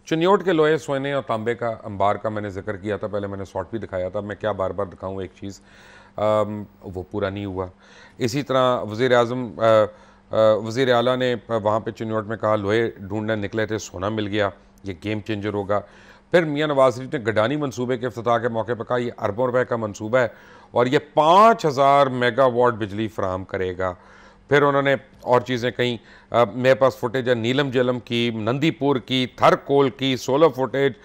चिन्योट के लोहे सोने और तांबे का अंबार का मैंने जिक्र किया था, पहले मैंने शॉर्ट भी दिखाया था। मैं क्या बार बार दिखाऊं एक चीज़, वो पूरा नहीं हुआ। इसी तरह वज़ीर आज़म वज़ीर आला ने वहाँ पे चिन्योट में कहा लोहे ढूंढने निकले थे, सोना मिल गया, ये गेम चेंजर होगा। फिर मियाँ नवाज शरीफ ने गडानी मनसूबे के इफ्तिताह के मौके पर कहा ये अरबों रुपए का मनसूबा है और ये 5000 मेगावाट बिजली फराहम करेगा। फिर उन्होंने और चीज़ें कहीं, मेरे पास फुटेज है नीलम जलम की, नंदीपुर की, थरकोल की, सोलर फुटेज,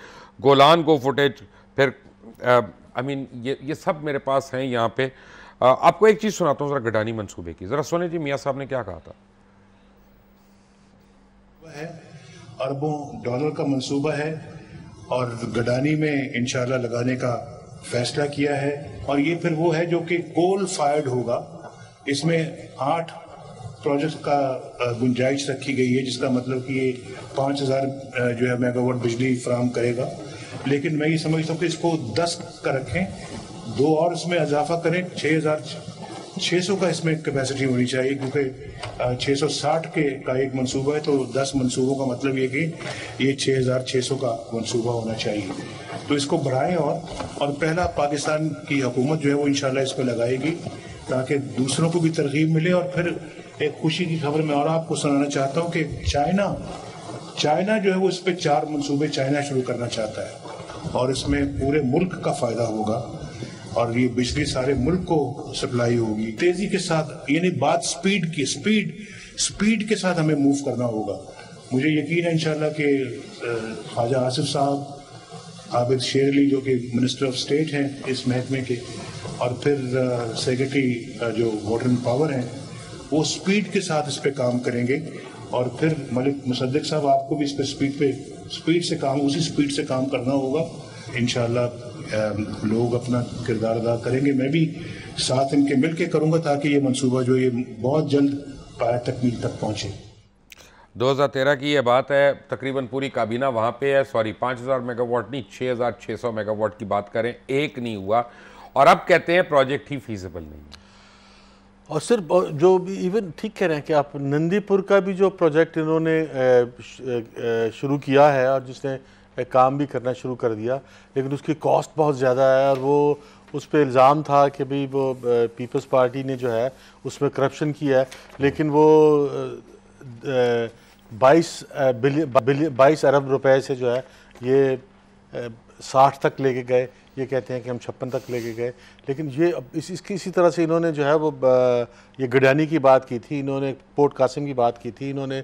गोलान को फुटेज। फिर आई मीन ये सब मेरे पास हैं यहाँ पे। आपको एक चीज़ सुनाता हूँ ज़रा गडानी मनसूबे की, ज़रा सुने जी मियाँ साहब ने क्या कहा था। है अरबों डॉलर का मंसूबा है और गडानी में इंशाल्लाह लगाने का फैसला किया है। और ये फिर वो है जो कि कोल फायर्ड होगा। इसमें 8 प्रोजेक्ट का गुंजाइश रखी गई है, जिसका मतलब कि ये 5000 जो है मेगावाट बिजली फराहम करेगा। लेकिन मैं ये समझता हूँ कि इसको 10 का रखें, 2 और इसमें इजाफा करें, 6600 का इसमें कैपेसिटी होनी चाहिए, क्योंकि 660 का एक मंसूबा है, तो 10 मंसूबों का मतलब ये कि ये 6600 का मंसूबा होना चाहिए। तो इसको बढ़ाएं और पहला पाकिस्तान की हुकूमत जो है वो इंशाल्लाह इस पर लगाएगी, ताकि दूसरों को भी तरगीब मिले। और फिर एक खुशी की खबर मैं और आपको सुनाना चाहता हूँ कि चाइना जो है वो इस पर 4 मंसूबे चाइना शुरू करना चाहता है और इसमें पूरे मुल्क का फायदा होगा और ये बिजली सारे मुल्क को सप्लाई होगी तेजी के साथ। यानी बात स्पीड के साथ हमें मूव करना होगा। मुझे यकीन है इंशाल्लाह कि ख्वाजा आसिफ साहब, आबिद शेर अली जो कि मिनिस्टर ऑफ स्टेट हैं इस महकमे के, और फिर सेक्रेटरी जो वाटर एंड पावर हैं, वो स्पीड के साथ इस पे काम करेंगे। और फिर मलिक मुसद्दिक साहब, आपको भी इस पे उसी स्पीड से काम करना होगा। इंशाल्लाह लोग अपना किरदार अदा करेंगे, मैं भी साथ इनके मिल के करूँगा, ताकि ये मंसूबा जो ये बहुत जल्द पाया तकमील तक पहुँचे। 2013 की ये बात है, तकरीबन पूरी काबीना वहाँ पे है। सॉरी 5000 मेगावाट नहीं, 6600 मेगावाट की बात करें, एक नहीं हुआ। और अब कहते हैं प्रोजेक्ट ही फीजिबल नहीं है। और सिर्फ जो इवन ठीक कह रहे हैं कि आप नंदीपुर का भी जो प्रोजेक्ट इन्होंने शुरू किया है और जिसने काम भी करना शुरू कर दिया, लेकिन उसकी कॉस्ट बहुत ज़्यादा है। और वो उस पर इल्ज़ाम था कि भाई वो पीपल्स पार्टी ने जो है उसमें करप्शन किया है, लेकिन वो 22 अरब रुपए से जो है ये 60 तक लेके गए। ये कहते हैं कि हम 56 तक लेके गए। लेकिन ये इसी तरह से इन्होंने जो है वो ये गडानी की बात की थी, इन्होंने पोर्ट कासिम की बात की थी, इन्होंने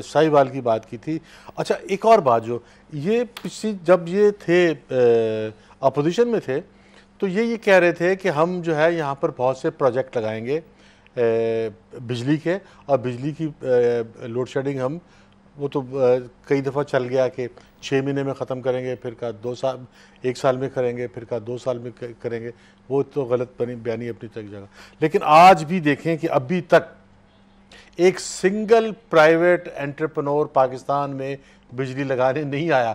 साहिवाल की बात की थी। अच्छा, एक और बात, जो ये पिछली जब ये थे अपोजिशन में थे, तो ये कह रहे थे कि हम जो है यहाँ पर बहुत से प्रोजेक्ट लगाएंगे बिजली के, और बिजली की लोड शेडिंग हम, वो तो कई दफ़ा चल गया कि 6 महीने में ख़त्म करेंगे, फिर का 1 साल में करेंगे, फिर का 2 साल में करेंगे। वो तो गलत बयानी अपनी तक जगह। लेकिन आज भी देखें कि अभी तक एक सिंगल प्राइवेट एंटरप्रेन्योर पाकिस्तान में बिजली लगाने नहीं आया।